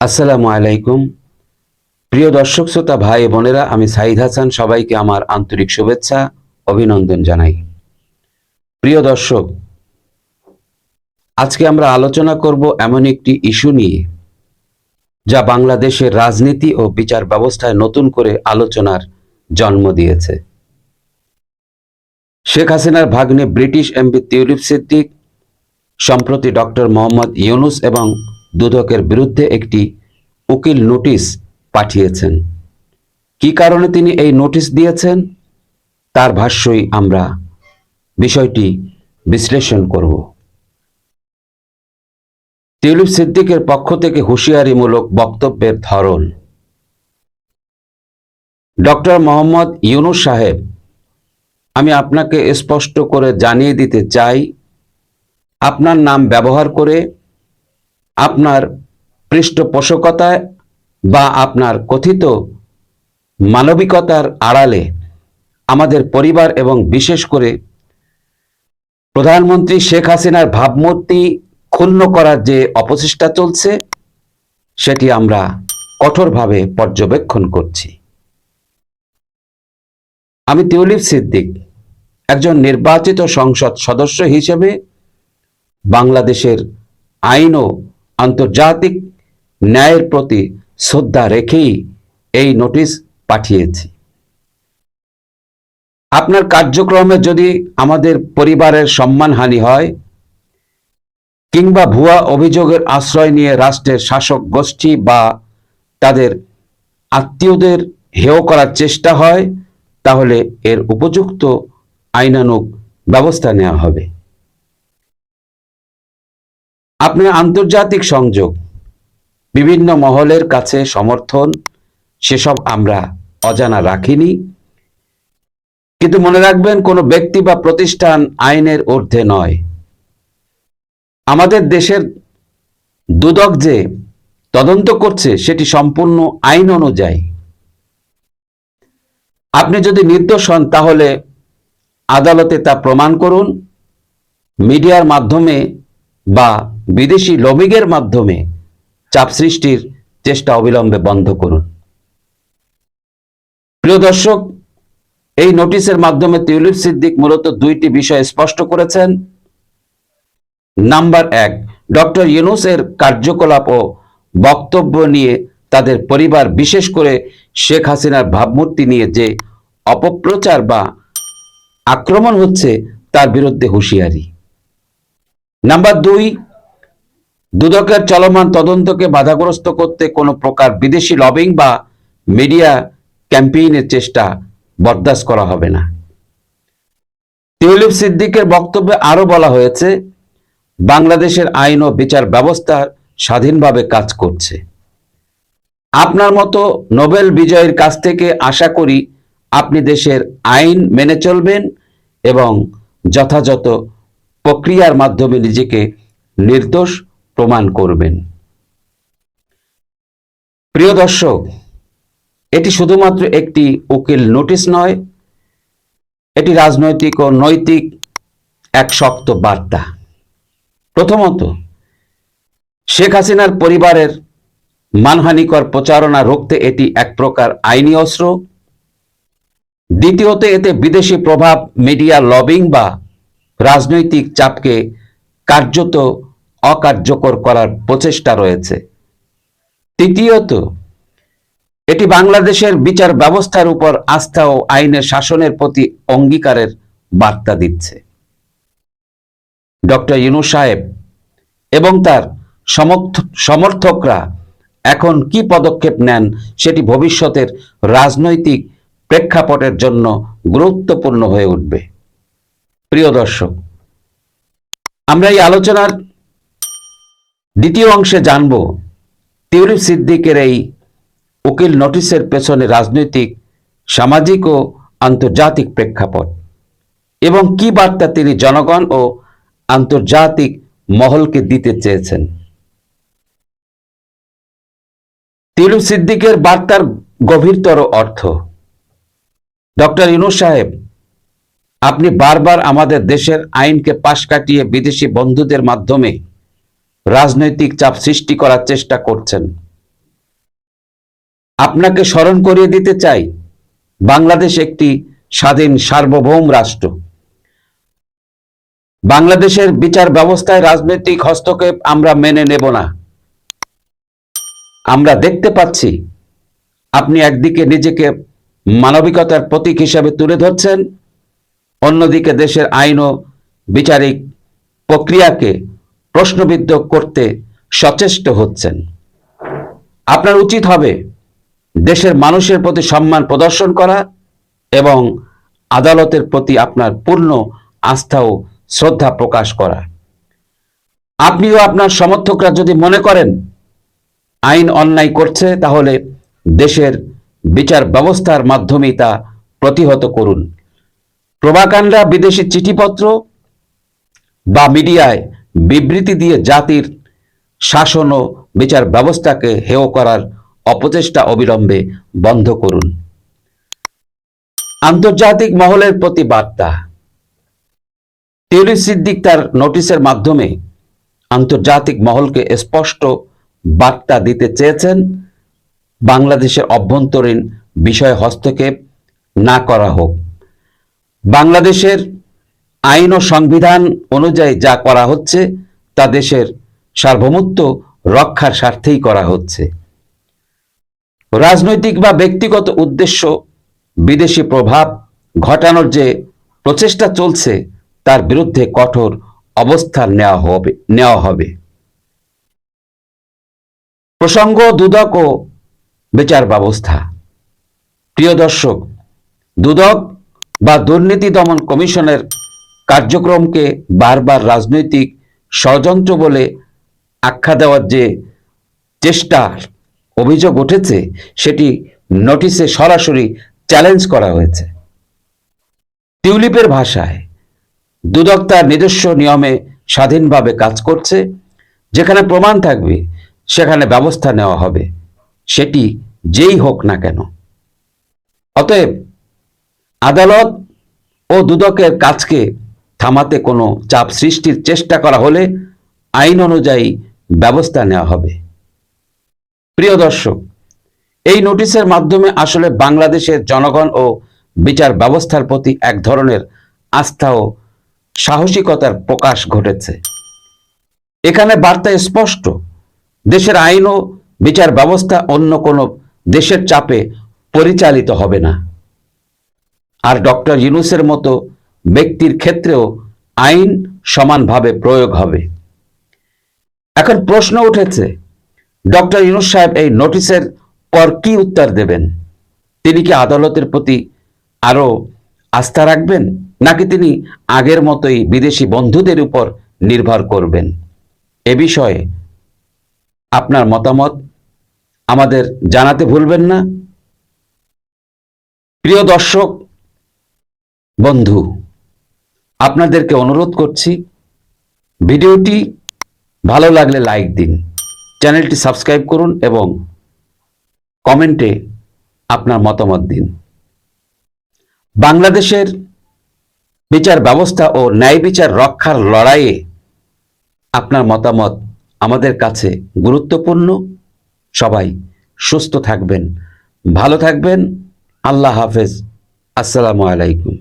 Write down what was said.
আসসালামু আলাইকুম। প্রিয় দর্শক শ্রোতা ভাই বোনেরা, আমি সাইদ হাসান সবাইকে আমার আন্তরিক শুভেচ্ছা অভিনন্দন জানাই। প্রিয় দর্শক, আজকে আমরা আলোচনা করব এমন একটি ইস্যু নিয়ে যা বাংলাদেশের রাজনীতি ও বিচার ব্যবস্থায় নতুন করে আলোচনার জন্ম দিয়েছে। শেখ হাসিনার ভাগ্নে ব্রিটিশ এমপি তিউলিপ সিদ্দিক সম্প্রতি ডক্টর মোহাম্মদ ইউনূস এবং দুদকের বিরুদ্ধে একটি উকিল নোটিশ পাঠিয়েছেন। কি কারণে তিনি এই নোটিশ দিয়েছেন তার ভাষ্যই আমরা বিষয়টি বিশ্লেষণ করব। তিউলিপ সিদ্দিকের পক্ষ থেকে হুঁশিয়ারিমূলক বক্তব্যের ধরন। ডক্টর মোহাম্মদ ইউনূস সাহেব, আমি আপনাকে স্পষ্ট করে জানিয়ে দিতে চাই, আপনার নাম ব্যবহার করে আপনার পৃষ্ঠপোষকতায় বা আপনার কথিত মানবিকতার আড়ালে আমাদের পরিবার এবং বিশেষ করে প্রধানমন্ত্রী শেখ হাসিনার ভাবমূর্তি ক্ষুণ্ণ করার যে অপচেষ্টা চলছে সেটি আমরা কঠোরভাবে পর্যবেক্ষণ করছি। আমি তিউলিপ সিদ্দিক একজন নির্বাচিত সংসদ সদস্য হিসেবে বাংলাদেশের আইন ও আন্তর্জাতিক ন্যায়ের প্রতি শ্রদ্ধা রেখেই এই নোটিশ পাঠিয়েছি। আপনার কার্যক্রমে যদি আমাদের পরিবারের সম্মানহানি হয় কিংবা ভুয়া অভিযোগের আশ্রয় নিয়ে রাষ্ট্রের শাসক গোষ্ঠী বা তাদের আত্মীয়দের হেয় করার চেষ্টা হয়, তাহলে এর উপযুক্ত আইনানুগ ব্যবস্থা নেওয়া হবে। আপনার আন্তর্জাতিক সংযোগ, বিভিন্ন মহলের কাছে সমর্থন, সেসব আমরা অজানা রাখিনি, কিন্তু মনে রাখবেন, কোনো ব্যক্তি বা প্রতিষ্ঠান আইনের ঊর্ধ্বে নয়। আমাদের দেশের দুদক যে তদন্ত করছে সেটি সম্পূর্ণ আইন অনুযায়ী। আপনি যদি নির্দোষ হন তাহলে আদালতে তা প্রমাণ করুন, মিডিয়ার মাধ্যমে বা বিদেশি লবিংয়ের মাধ্যমে চাপ সৃষ্টির চেষ্টা অবিলম্বে বন্ধ করুন। প্রিয় দর্শক, এই নোটিশের মাধ্যমে তিউলিপ সিদ্দিক মূলত দুইটি বিষয় স্পষ্ট করেছেন। নাম্বার এক, ডক্টর ইউনূসের কার্যকলাপ ও বক্তব্য নিয়ে তাদের পরিবার, বিশেষ করে শেখ হাসিনার ভাবমূর্তি নিয়ে যে অপপ্রচার বা আক্রমণ হচ্ছে তার বিরুদ্ধে হুঁশিয়ারি। নাম্বার দুই, দুদকের চলমান তদন্তকে বাধাগ্রস্ত করতে কোনো প্রকার বিদেশি লবিং বা মিডিয়া ক্যাম্পেইনের চেষ্টা বরদাস্ত করা হবে না। তিউলিপ সিদ্দিকের বক্তব্যে আরো বলা হয়েছে, বাংলাদেশের আইন ও বিচার ব্যবস্থা স্বাধীনভাবে কাজ করছে। আপনার মতো নোবেল বিজয়ীর কাছ থেকে আশা করি আপনি দেশের আইন মেনে চলবেন এবং যথাযথ প্রক্রিয়ার মাধ্যমে নিজেকে নির্দোষ প্রমাণ করবেন। প্রিয় দর্শক, এটি শুধুমাত্র একটি উকিল নোটিশ নয়, এটি রাজনৈতিক ও নৈতিক এক শক্ত বার্তা। প্রথমত, শেখ হাসিনার পরিবারের মানহানিকর প্রচারণা রুখতে এটি এক প্রকার আইনি অস্ত্র। দ্বিতীয়ত, এতে বিদেশি প্রভাব, মিডিয়া লবিং বা রাজনৈতিক চাপকে কার্যত অকার্যকর করার প্রচেষ্টা রয়েছে। তৃতীয়ত, এটি বাংলাদেশের বিচার ব্যবস্থার উপর আস্থা ও আইনের শাসনের প্রতি অঙ্গীকারের বার্তা দিচ্ছে। ডক্টর ইউনূস সাহেব এবং তার সমর্থকরা এখন কি পদক্ষেপ নেন সেটি ভবিষ্যতের রাজনৈতিক প্রেক্ষাপটের জন্য গুরুত্বপূর্ণ হয়ে উঠবে। প্রিয় দর্শক, আমরা এই আলোচনার দ্বিতীয় অংশে জানব তিউলিপ সিদ্দিকের এই উকিল নোটিশের পেছনে রাজনৈতিক, সামাজিক ও আন্তর্জাতিক প্রেক্ষাপট এবং কি বার্তা তিনি জনগণ ও আন্তর্জাতিক মহলকে দিতে চেয়েছেন। তিউলিপ সিদ্দিকের বার্তার গভীরতর অর্থ। ডক্টর ইউনূস সাহেব, আপনি বারবার আমাদের দেশের আইনকে পাশ কাটিয়ে বিদেশি বন্ধুদের মাধ্যমে রাজনৈতিক চাপ সৃষ্টি করার চেষ্টা করছেন। আপনাকে স্মরণ করিয়ে দিতে চাই, বাংলাদেশ একটি স্বাধীন সার্বভৌম রাষ্ট্র। বাংলাদেশের বিচার ব্যবস্থায় রাজনৈতিক হস্তক্ষেপ আমরা মেনে নেব না। আমরা দেখতে পাচ্ছি আপনি একদিকে নিজেকে মানবিকতার প্রতীক হিসাবে তুলে ধরছেন, অন্যদিকে দেশের আইন ও বিচারিক প্রক্রিয়াকে প্রশ্নবিদ্ধ করতে সচেষ্ট হচ্ছেন। আপনার উচিত হবে দেশের মানুষের প্রতি সম্মান প্রদর্শন করা এবং আদালতের প্রতি আপনার পূর্ণ আস্থা ও শ্রদ্ধা প্রকাশ করা। আপনিও আপনার সমর্থকরা যদি মনে করেন আইন অন্যায় করছে, তাহলে দেশের বিচার ব্যবস্থার মাধ্যমেই তা প্রতিহত করুন। প্রভাকাণ্ডা, বিদেশি চিঠিপত্র বা মিডিয়ায় বিবৃতি দিয়ে জাতির শাসন ও বিচার ব্যবস্থাকে হেয় করার অপচেষ্টা অবিলম্বে বন্ধ করুন। আন্তর্জাতিক মহলের প্রতি বার্তা। টিউলি সিদ্দিক তার নোটিশের মাধ্যমে আন্তর্জাতিক মহলকে স্পষ্ট বার্তা দিতে চেয়েছেন, বাংলাদেশের অভ্যন্তরীণ বিষয়ে হস্তক্ষেপ না করা হোক। বাংলাদেশের আইন ও সংবিধান অনুযায়ী যা করা হচ্ছে তা দেশের সার্বভৌমত্ব রক্ষার স্বার্থেই করা হচ্ছে। রাজনৈতিক বা ব্যক্তিগত উদ্দেশ্য বিদেশি প্রভাব ঘটানোর যে প্রচেষ্টা চলছে তার বিরুদ্ধে কঠোর অবস্থান নেওয়া হবে। প্রসঙ্গ দুদক ও বিচার ব্যবস্থা। প্রিয় দর্শক, দুদক বা দুর্নীতি দমন কমিশনের কার্যক্রমকে বারবার রাজনৈতিক ষড়যন্ত্র বলে আখ্যা দেওয়ার যে চেষ্টার অভিযোগ উঠেছে, সেটি নোটিশে সরাসরি চ্যালেঞ্জ করা হয়েছে। টিউলিপের ভাষায়, দুদক তার নিজস্ব নিয়মে স্বাধীনভাবে কাজ করছে, যেখানে প্রমাণ থাকবে সেখানে ব্যবস্থা নেওয়া হবে, সেটি যেই হোক না কেন। অতএব আদালত ও দুদকের কাজকে থামাতে কোনো চাপ সৃষ্টির চেষ্টা করা হলে আইন অনুযায়ী ব্যবস্থা নেওয়া হবে। প্রিয় দর্শক, এই নোটিশের মাধ্যমে আসলে বাংলাদেশের জনগণ ও বিচার ব্যবস্থার প্রতি এক ধরনের আস্থা ও সাহসিকতার প্রকাশ ঘটেছে। এখানে বার্তা স্পষ্ট, দেশের আইন ও বিচার ব্যবস্থা অন্য কোনো দেশের চাপে পরিচালিত হবে না। আর ডক্টর ইউনূসের মতো ব্যক্তির ক্ষেত্রেও আইন সমানভাবে প্রয়োগ হবে। এখন প্রশ্ন উঠেছে, ডক্টর ইউনূস সাহেব এই নোটিশের পর কি উত্তর দেবেন? তিনি কি আদালতের প্রতি আরো আস্থা রাখবেন, নাকি তিনি আগের মতোই বিদেশি বন্ধুদের উপর নির্ভর করবেন? এ বিষয়ে আপনার মতামত আমাদের জানাতে ভুলবেন না। প্রিয় দর্শক বন্ধু, আপনাদেরকে অনুরোধ করছি, ভিডিওটি ভালো লাগলে লাইক দিন, চ্যানেলটি সাবস্ক্রাইব করুন এবং কমেন্টে আপনার মতামত দিন। বাংলাদেশের বিচার ব্যবস্থা ও ন্যায় বিচার রক্ষার লড়াইয়ে আপনার মতামত আমাদের কাছে গুরুত্বপূর্ণ। সবাই সুস্থ থাকবেন, ভালো থাকবেন। আল্লাহ হাফেজ। আসসালামু আলাইকুম।